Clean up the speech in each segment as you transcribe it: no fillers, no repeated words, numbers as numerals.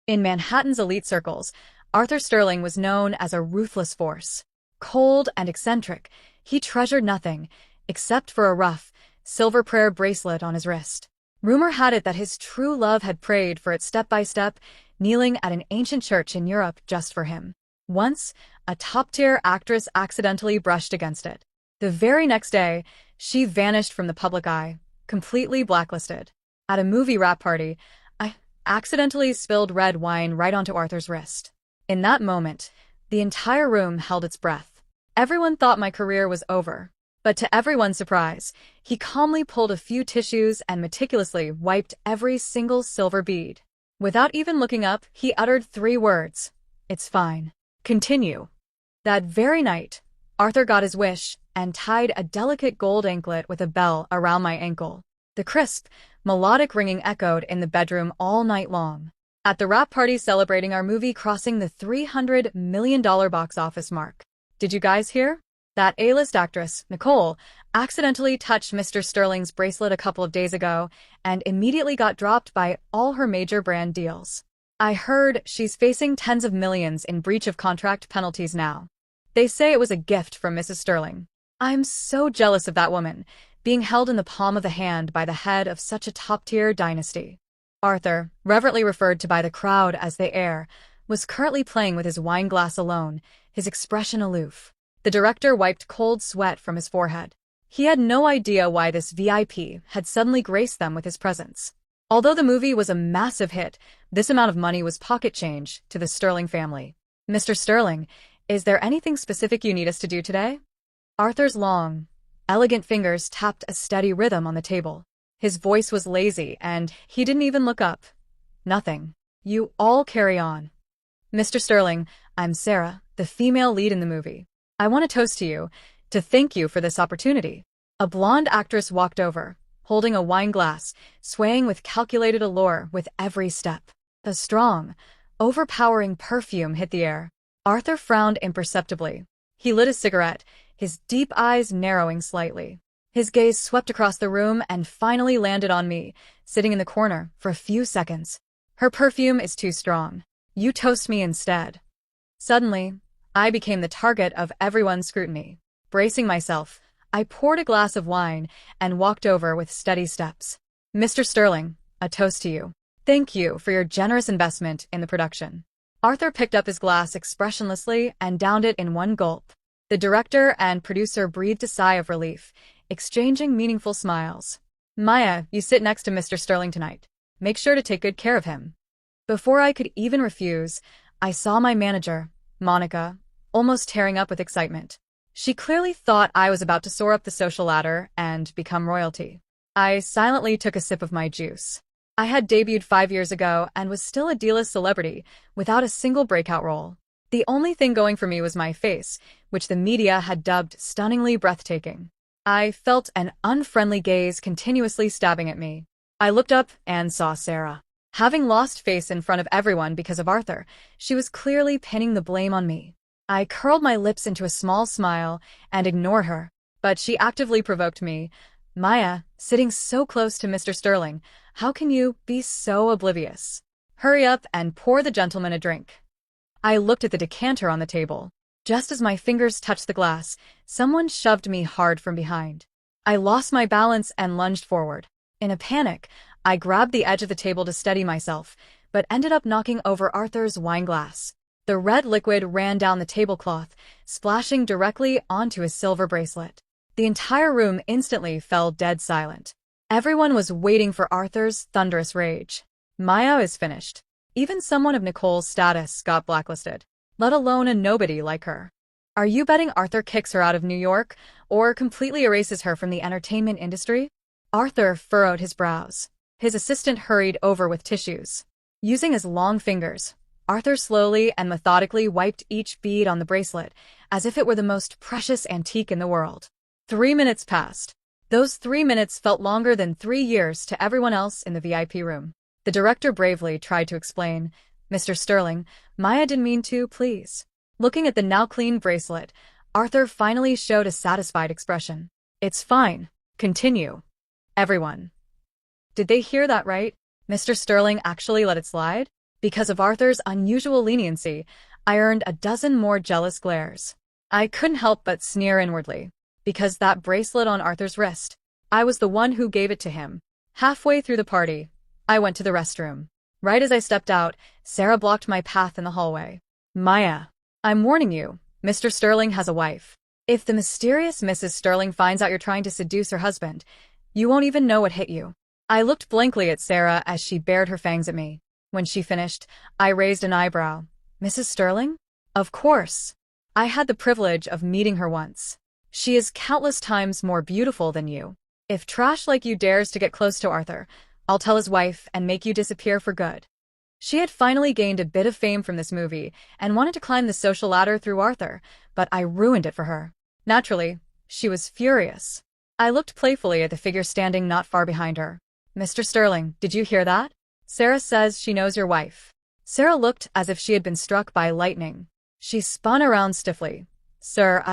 In Manhattan's elite circles, Arthur Sterling was known as a ruthless force. Cold and eccentric, he treasured nothing except for a rough, silver prayer bracelet on his wrist. Rumor had it that his true love had prayed for it step by step, kneeling at an ancient church in Europe just for him. Once, a top-tier actress accidentally brushed against it. The very next day, she vanished from the public eye, completely blacklisted. At a movie wrap party, I accidentally spilled red wine right onto Arthur's wrist. In that moment, the entire room held its breath. Everyone thought my career was over. But to everyone's surprise, he calmly pulled a few tissues and meticulously wiped every single silver bead. Without even looking up, he uttered 3 words. "It's fine. Continue." That very night, Arthur got his wish and tied a delicate gold anklet with a bell around my ankle. The crisp, melodic ringing echoed in the bedroom all night long. At the wrap party celebrating our movie crossing the $300 million box office mark. Did you guys hear? That A-list actress, Nicole, accidentally touched Mr. Sterling's bracelet a couple of days ago and immediately got dropped by all her major brand deals. I heard she's facing tens of millions in breach of contract penalties now. They say it was a gift from Mrs. Sterling. I'm so jealous of that woman, being held in the palm of the hand by the head of such a top-tier dynasty. Arthur, reverently referred to by the crowd as the heir, was currently playing with his wine glass alone, his expression aloof. The director wiped cold sweat from his forehead. He had no idea why this VIP had suddenly graced them with his presence. Although the movie was a massive hit, this amount of money was pocket change to the Sterling family. "Mr. Sterling, is there anything specific you need us to do today?" Arthur's long, elegant fingers tapped a steady rhythm on the table. His voice was lazy, and he didn't even look up. "Nothing. You all carry on. Mr. Sterling, I'm Sarah, the female lead in the movie. I want to toast to you, to thank you for this opportunity." A blonde actress walked over, holding a wine glass, swaying with calculated allure with every step. A strong, overpowering perfume hit the air. Arthur frowned imperceptibly. He lit a cigarette, his deep eyes narrowing slightly. His gaze swept across the room and finally landed on me, sitting in the corner for a few seconds. "Her perfume is too strong. You toast me instead." Suddenly, I became the target of everyone's scrutiny. Bracing myself, I poured a glass of wine and walked over with steady steps. "Mr. Sterling, a toast to you. Thank you for your generous investment in the production." Arthur picked up his glass expressionlessly and downed it in one gulp. The director and producer breathed a sigh of relief, exchanging meaningful smiles. "Maya, you sit next to Mr. Sterling tonight. Make sure to take good care of him." Before I could even refuse, I saw my manager, Monica, almost tearing up with excitement. She clearly thought I was about to soar up the social ladder and become royalty. I silently took a sip of my juice. I had debuted 5 years ago and was still a D-list celebrity, without a single breakout role. The only thing going for me was my face, which the media had dubbed stunningly breathtaking. I felt an unfriendly gaze continuously stabbing at me. I looked up and saw Sarah. Having lost face in front of everyone because of Arthur, she was clearly pinning the blame on me. I curled my lips into a small smile and ignored her, but she actively provoked me. "Maya, sitting so close to Mr. Sterling, how can you be so oblivious? Hurry up and pour the gentleman a drink." I looked at the decanter on the table. Just as my fingers touched the glass, someone shoved me hard from behind. I lost my balance and lunged forward. In a panic, I grabbed the edge of the table to steady myself, but ended up knocking over Arthur's wine glass. The red liquid ran down the tablecloth, splashing directly onto his silver bracelet. The entire room instantly fell dead silent. Everyone was waiting for Arthur's thunderous rage. "Maya is finished. Even someone of Nicole's status got blacklisted, let alone a nobody like her. Are you betting Arthur kicks her out of New York or completely erases her from the entertainment industry?" Arthur furrowed his brows. His assistant hurried over with tissues. Using his long fingers, Arthur slowly and methodically wiped each bead on the bracelet, as if it were the most precious antique in the world. 3 minutes passed. Those 3 minutes felt longer than 3 years to everyone else in the VIP room. The director bravely tried to explain, "Mr. Sterling, Maya didn't mean to, please." Looking at the now clean bracelet, Arthur finally showed a satisfied expression. "It's fine. Continue." Everyone. Did they hear that right? Mr. Sterling actually let it slide? Because of Arthur's unusual leniency, I earned a dozen more jealous glares. I couldn't help but sneer inwardly. Because that bracelet on Arthur's wrist, I was the one who gave it to him. Halfway through the party, I went to the restroom. Right as I stepped out, Sarah blocked my path in the hallway. Maya, I'm warning you, Mr. Sterling has a wife. If the mysterious Mrs. Sterling finds out you're trying to seduce her husband, you won't even know what hit you. I looked blankly at Sarah as she bared her fangs at me. When she finished, I raised an eyebrow. Mrs. Sterling? Of course. I had the privilege of meeting her once. She is countless times more beautiful than you. If trash like you dares to get close to Arthur, I'll tell his wife and make you disappear for good. She had finally gained a bit of fame from this movie and wanted to climb the social ladder through Arthur, but I ruined it for her. Naturally, she was furious. I looked playfully at the figure standing not far behind her. Mr. Sterling, did you hear that? Sarah says she knows your wife. Sarah looked as if she had been struck by lightning. She spun around stiffly. Sir,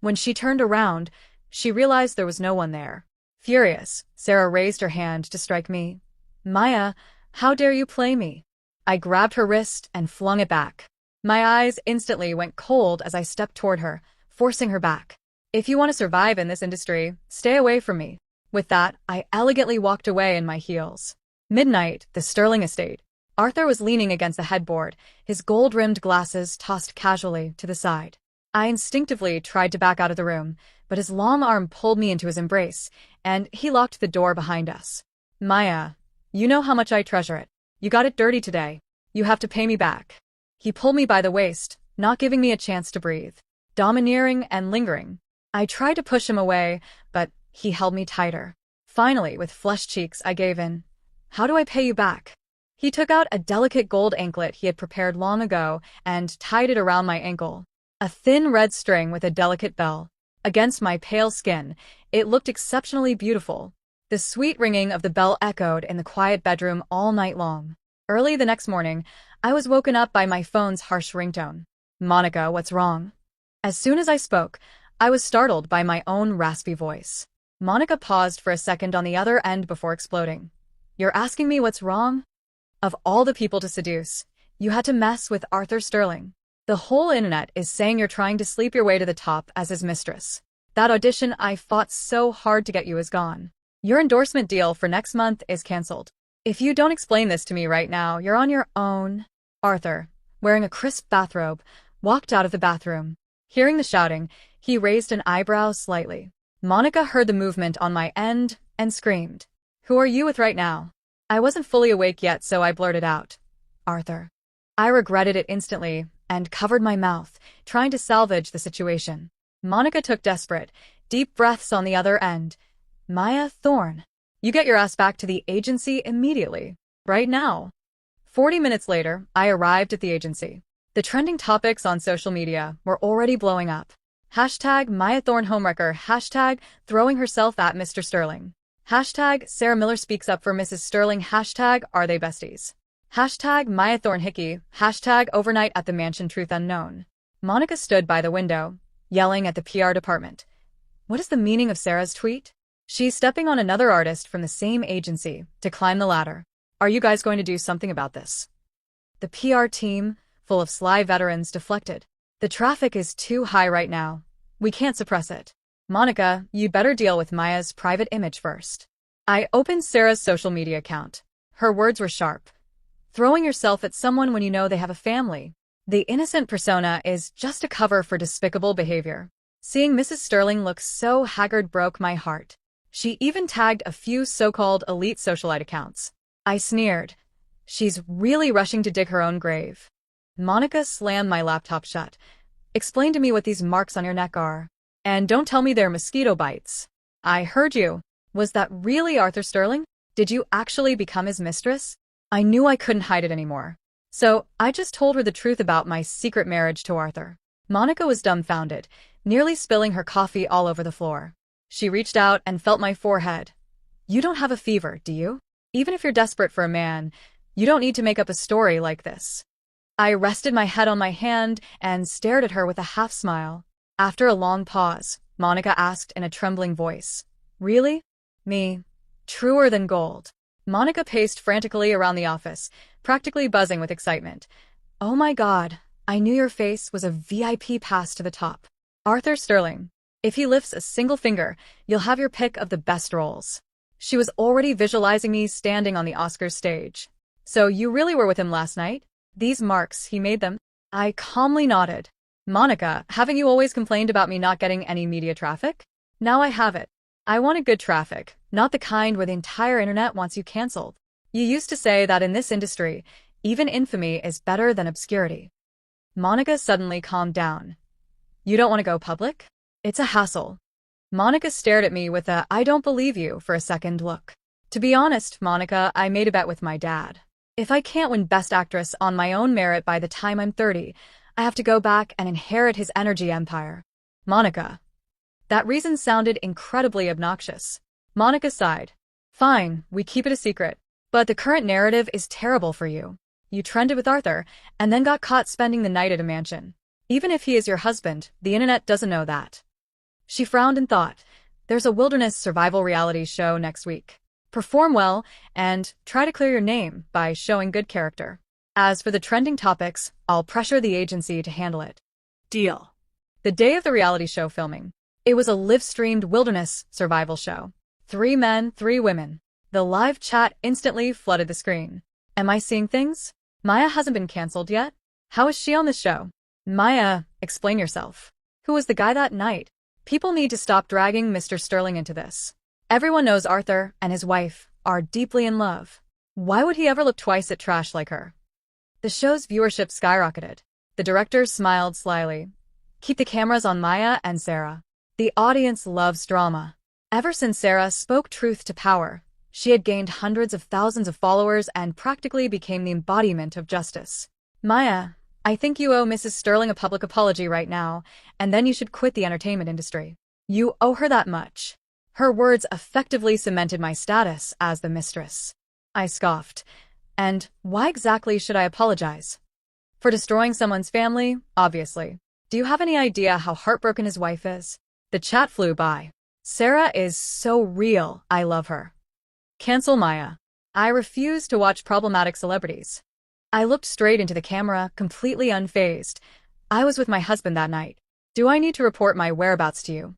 When she turned around, she realized there was no one there. Furious, Sarah raised her hand to strike me. Maya, how dare you play me? I grabbed her wrist and flung it back. My eyes instantly went cold as I stepped toward her, forcing her back. If you want to survive in this industry, stay away from me. With that, I elegantly walked away in my heels. Midnight, the Sterling estate. Arthur was leaning against the headboard, his gold-rimmed glasses tossed casually to the side. I instinctively tried to back out of the room, but his long arm pulled me into his embrace, and he locked the door behind us. Maya, you know how much I treasure it. You got it dirty today. You have to pay me back. He pulled me by the waist, not giving me a chance to breathe. Domineering and lingering. I tried to push him away, but he held me tighter. Finally, with flushed cheeks, I gave in. How do I pay you back? He took out a delicate gold anklet he had prepared long ago and tied it around my ankle. A thin red string with a delicate bell. Against my pale skin, it looked exceptionally beautiful. The sweet ringing of the bell echoed in the quiet bedroom all night long. Early the next morning, I was woken up by my phone's harsh ringtone. Monica, what's wrong? As soon as I spoke, I was startled by my own raspy voice. Monica paused for a second on the other end before exploding. You're asking me what's wrong? Of all the people to seduce, you had to mess with Arthur Sterling. The whole internet is saying you're trying to sleep your way to the top as his mistress. That audition I fought so hard to get you is gone. Your endorsement deal for next month is cancelled. If you don't explain this to me right now, you're on your own. Arthur, wearing a crisp bathrobe, walked out of the bathroom. Hearing the shouting, he raised an eyebrow slightly. Monica heard the movement on my end and screamed. Who are you with right now? I wasn't fully awake yet, so I blurted out. Arthur. I regretted it instantly and covered my mouth, trying to salvage the situation. Monica took desperate, deep breaths on the other end. Maya Thorne. You get your ass back to the agency immediately. Right now. 40 minutes later, I arrived at the agency. The trending topics on social media were already blowing up. Hashtag Maya Thorne homewrecker. Hashtag throwing herself at Mr. Sterling. Hashtag Sarah Miller speaks up for Mrs. Sterling. Hashtag are they besties? Hashtag Maya Thorne hickey. Hashtag overnight at the mansion truth unknown. Monica stood by the window, yelling at the PR department. What is the meaning of Sarah's tweet? She's stepping on another artist from the same agency to climb the ladder. Are you guys going to do something about this? The PR team, full of sly veterans, deflected. The traffic is too high right now. We can't suppress it. Monica, you'd better deal with Maya's private image first. I opened Sarah's social media account. Her words were sharp. Throwing yourself at someone when you know they have a family. The innocent persona is just a cover for despicable behavior. Seeing Mrs. Sterling look so haggard broke my heart. She even tagged a few so-called elite socialite accounts. I sneered. She's really rushing to dig her own grave. Monica slammed my laptop shut. Explain to me what these marks on your neck are. And don't tell me they're mosquito bites. I heard you. Was that really Arthur Sterling? Did you actually become his mistress? I knew I couldn't hide it anymore. So I just told her the truth about my secret marriage to Arthur. Monica was dumbfounded, nearly spilling her coffee all over the floor. She reached out and felt my forehead. You don't have a fever, do you? Even if you're desperate for a man, you don't need to make up a story like this. I rested my head on my hand and stared at her with a half smile. After a long pause, Monica asked in a trembling voice, Really? Me? Truer than gold. Monica paced frantically around the office, practically buzzing with excitement. Oh my God, I knew your face was a VIP pass to the top. Arthur Sterling. If he lifts a single finger, you'll have your pick of the best roles. She was already visualizing me standing on the Oscars stage. So you really were with him last night? These marks, he made them? I calmly nodded. Monica, haven't you always complained about me not getting any media traffic? Now I have it. I wanted good traffic, not the kind where the entire internet wants you cancelled. You used to say that in this industry, even infamy is better than obscurity. Monica suddenly calmed down. You don't want to go public? It's a hassle. Monica stared at me with a "I don't believe you" for a second look. To be honest, Monica, I made a bet with my dad. If I can't win Best Actress on my own merit by the time I'm 30, I have to go back and inherit his energy empire. Monica. That reason sounded incredibly obnoxious. Monica sighed. Fine, we keep it a secret. But the current narrative is terrible for you. You trended with Arthur, and then got caught spending the night at a mansion. Even if he is your husband, the internet doesn't know that. She frowned and thought, there's a wilderness survival reality show next week. Perform well, and try to clear your name by showing good character. As for the trending topics, I'll pressure the agency to handle it. Deal. The day of the reality show filming. It was a live-streamed wilderness survival show. 3 men, 3 women. The live chat instantly flooded the screen. Am I seeing things? Maya hasn't been cancelled yet? How is she on this show? Maya, explain yourself. Who was the guy that night? People need to stop dragging Mr. Sterling into this. Everyone knows Arthur and his wife are deeply in love. Why would he ever look twice at trash like her? The show's viewership skyrocketed. The director smiled slyly. Keep the cameras on Maya and Sarah. The audience loves drama. Ever since Sarah spoke truth to power, she had gained hundreds of thousands of followers and practically became the embodiment of justice. Maya, I think you owe Mrs. Sterling a public apology right now, and then you should quit the entertainment industry. You owe her that much. Her words effectively cemented my status as the mistress. I scoffed. And why exactly should I apologize? For destroying someone's family, obviously. Do you have any idea how heartbroken his wife is? The chat flew by. Sarah is so real, I love her. Cancel Maya. I refuse to watch problematic celebrities. I looked straight into the camera, completely unfazed. I was with my husband that night. Do I need to report my whereabouts to you?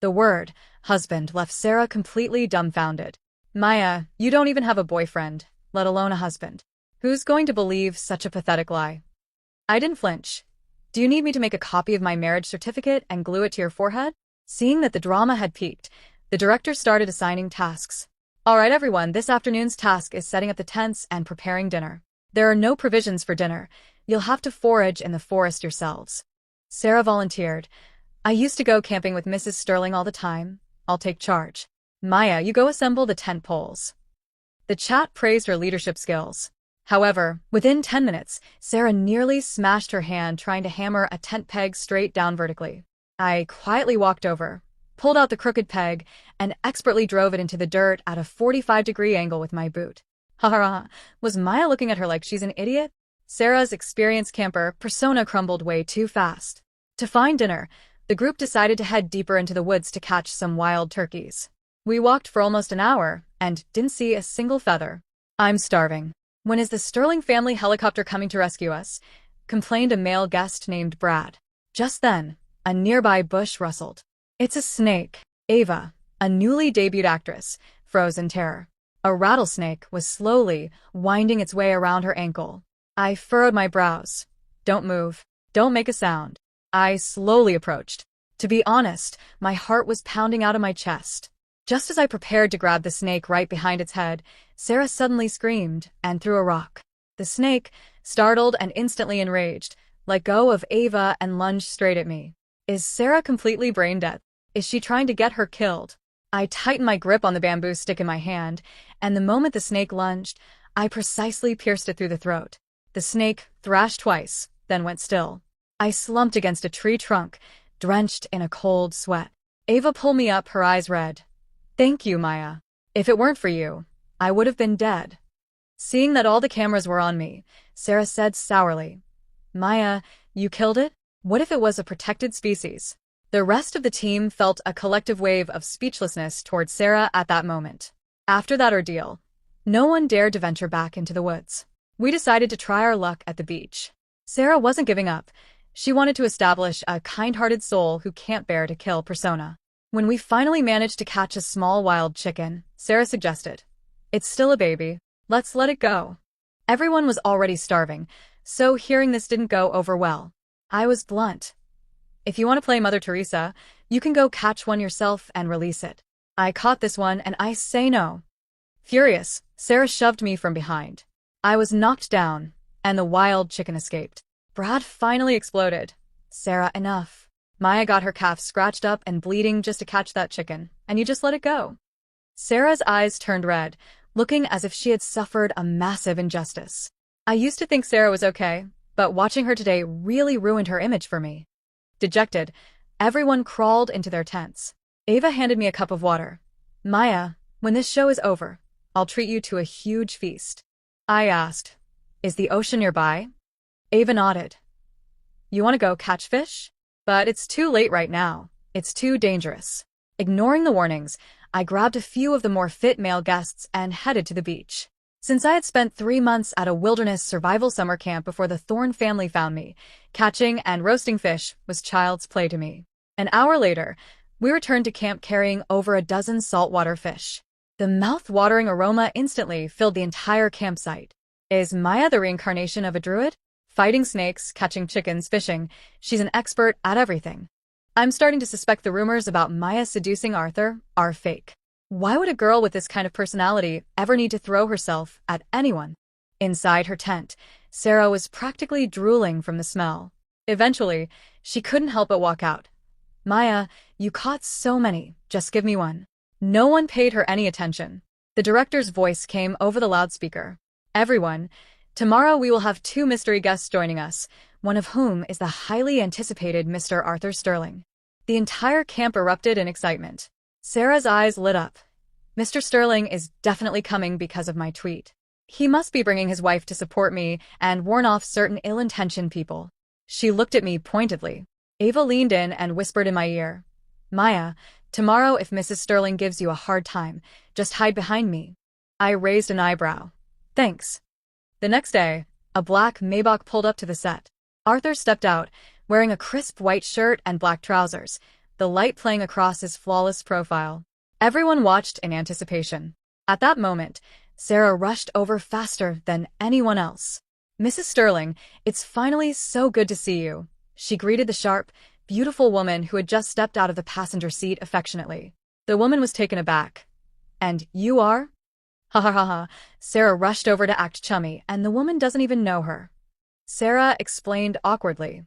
The word, husband, left Sarah completely dumbfounded. Maya, you don't even have a boyfriend, let alone a husband. Who's going to believe such a pathetic lie? I didn't flinch. Do you need me to make a copy of my marriage certificate and glue it to your forehead? Seeing that the drama had peaked, the director started assigning tasks. All right, everyone, this afternoon's task is setting up the tents and preparing dinner. There are no provisions for dinner. You'll have to forage in the forest yourselves. Sarah volunteered. I used to go camping with Mrs. Sterling all the time. I'll take charge. Maya, you go assemble the tent poles. The chat praised her leadership skills. However, within 10 minutes, Sarah nearly smashed her hand trying to hammer a tent peg straight down vertically. I quietly walked over, pulled out the crooked peg, and expertly drove it into the dirt at a 45-degree angle with my boot. Ha. Was Maya looking at her like she's an idiot? Sarah's experienced camper persona crumbled way too fast. To find dinner, the group decided to head deeper into the woods to catch some wild turkeys. We walked for almost an hour and didn't see a single feather. I'm starving. When is the Sterling family helicopter coming to rescue us? Complained a male guest named Brad. Just then, a nearby bush rustled. It's a snake. Ava, a newly debuted actress, froze in terror. A rattlesnake was slowly winding its way around her ankle. I furrowed my brows. Don't move. Don't make a sound. I slowly approached. To be honest, my heart was pounding out of my chest. Just as I prepared to grab the snake right behind its head, Sarah suddenly screamed and threw a rock. The snake, startled and instantly enraged, let go of Ava and lunged straight at me. Is Sarah completely brain dead? Is she trying to get her killed? I tightened my grip on the bamboo stick in my hand, and the moment the snake lunged, I precisely pierced it through the throat. The snake thrashed twice, then went still. I slumped against a tree trunk, drenched in a cold sweat. Ava pulled me up, her eyes red. Thank you, Maya. If it weren't for you, I would have been dead. Seeing that all the cameras were on me, Sarah said sourly, Maya, you killed it? What if it was a protected species? The rest of the team felt a collective wave of speechlessness towards Sarah at that moment. After that ordeal, No one dared to venture back into the woods. We decided to try our luck at the beach. Sarah wasn't giving up. She wanted to establish a kind-hearted soul who can't bear to kill persona. When we finally managed to catch a small wild chicken, Sarah suggested, "It's still a baby. Let's let it go." Everyone was already starving, so hearing this didn't go over well. I was blunt. "If you want to play Mother Teresa, you can go catch one yourself and release it. I caught this one and I say no." Furious, Sarah shoved me from behind. I was knocked down, and the wild chicken escaped. Brad finally exploded. "Sarah, enough." Maya got her calf scratched up and bleeding just to catch that chicken, and you just let it go. Sarah's eyes turned red, looking as if she had suffered a massive injustice. I used to think Sarah was okay, but watching her today really ruined her image for me. Dejected, everyone crawled into their tents. Ava handed me a cup of water. "Maya, when this show is over, I'll treat you to a huge feast." I asked, "Is the ocean nearby?" Ava nodded. "You want to go catch fish? But it's too late right now. It's too dangerous." Ignoring the warnings, I grabbed a few of the more fit male guests and headed to the beach. Since I had spent 3 months at a wilderness survival summer camp before the Thorne family found me, catching and roasting fish was child's play to me. An hour later, we returned to camp carrying over a dozen saltwater fish. The mouth-watering aroma instantly filled the entire campsite. Is Maya the reincarnation of a druid? Fighting snakes, catching chickens, fishing, she's an expert at everything. I'm starting to suspect the rumors about Maya seducing Arthur are fake. Why would a girl with this kind of personality ever need to throw herself at anyone? Inside her tent, Sarah was practically drooling from the smell. Eventually, she couldn't help but walk out. "Maya, you caught so many, just give me one." No one paid her any attention. The director's voice came over the loudspeaker. "Everyone, tomorrow we will have 2 mystery guests joining us, one of whom is the highly anticipated Mr. Arthur Sterling." The entire camp erupted in excitement. Sarah's eyes lit up. "Mr. Sterling is definitely coming because of my tweet. He must be bringing his wife to support me and warn off certain ill-intentioned people." She looked at me pointedly. Ava leaned in and whispered in my ear, "Maya, tomorrow if Mrs. Sterling gives you a hard time, just hide behind me." I raised an eyebrow. "Thanks." The next day, a black Maybach pulled up to the set. Arthur stepped out, wearing a crisp white shirt and black trousers, the light playing across his flawless profile. Everyone watched in anticipation. At that moment, Sarah rushed over faster than anyone else. "Mrs. Sterling, it's finally so good to see you." She greeted the sharp, beautiful woman who had just stepped out of the passenger seat affectionately. The woman was taken aback. "And you are?" "Ha ha ha ha." Sarah rushed over to act chummy, and the woman doesn't even know her. Sarah explained awkwardly.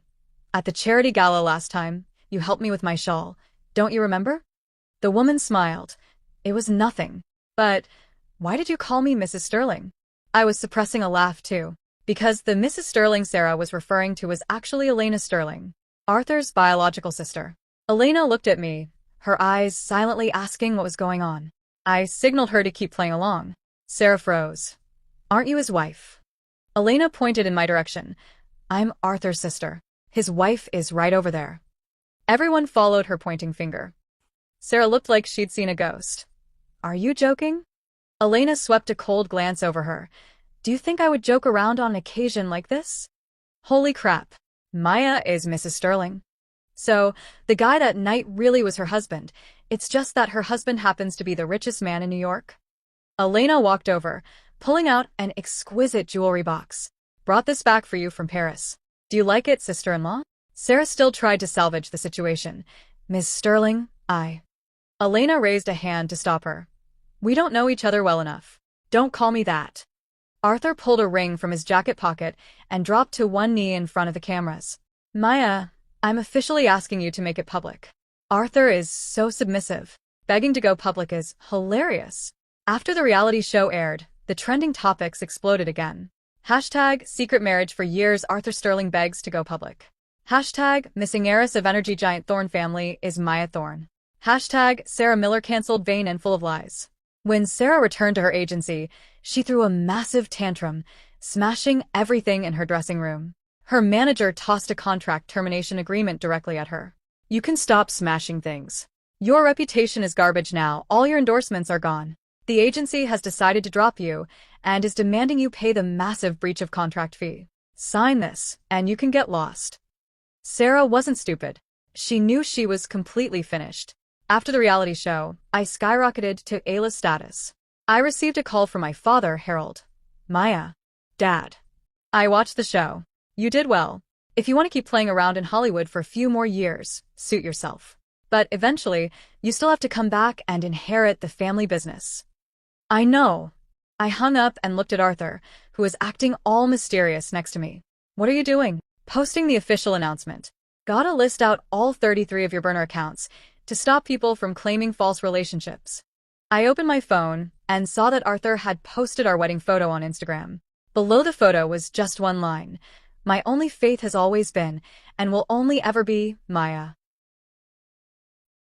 "At the charity gala last time, you helped me with my shawl. Don't you remember?" The woman smiled. "It was nothing. But why did you call me Mrs. Sterling?" I was suppressing a laugh too, because the Mrs. Sterling Sarah was referring to was actually Elena Sterling, Arthur's biological sister. Elena looked at me, her eyes silently asking what was going on. I signaled her to keep playing along. Sarah froze. "Aren't you his wife?" Elena pointed in my direction. "I'm Arthur's sister. His wife is right over there." Everyone followed her pointing finger. Sarah looked like she'd seen a ghost. "Are you joking?" Elena swept a cold glance over her. "Do you think I would joke around on an occasion like this?" Holy crap. Maya is Mrs. Sterling. So, the guy that night really was her husband. It's just that her husband happens to be the richest man in New York. Elena walked over, pulling out an exquisite jewelry box. "Brought this back for you from Paris. Do you like it, sister-in-law?" Sarah still tried to salvage the situation. "Miss Sterling, Elena raised a hand to stop her. "We don't know each other well enough. Don't call me that." Arthur pulled a ring from his jacket pocket and dropped to one knee in front of the cameras. "Maya, I'm officially asking you to make it public." Arthur is so submissive. Begging to go public is hilarious. After the reality show aired, the trending topics exploded again. Hashtag secret marriage for years Arthur Sterling begs to go public. Hashtag missing heiress of energy giant Thorne family is Maya Thorne. Hashtag Sarah Miller canceled vain and full of lies. When Sarah returned to her agency, she threw a massive tantrum, smashing everything in her dressing room. Her manager tossed a contract termination agreement directly at her. "You can stop smashing things. Your reputation is garbage now, all your endorsements are gone." The agency has decided to drop you and is demanding you pay the massive breach of contract fee. Sign this, and you can get lost. Sarah wasn't stupid. She knew she was completely finished. After the reality show, I skyrocketed to A-list status. I received a call from my father, Harold. Maya. Dad. I watched the show. You did well. If you want to keep playing around in Hollywood for a few more years, suit yourself. But eventually, you still have to come back and inherit the family business. I know. I hung up and looked at Arthur, who was acting all mysterious next to me. What are you doing? Posting the official announcement. Gotta list out all 33 of your burner accounts to stop people from claiming false relationships. I opened my phone and saw that Arthur had posted our wedding photo on Instagram. Below the photo was just one line. My only faith has always been, and will only ever be, Maya.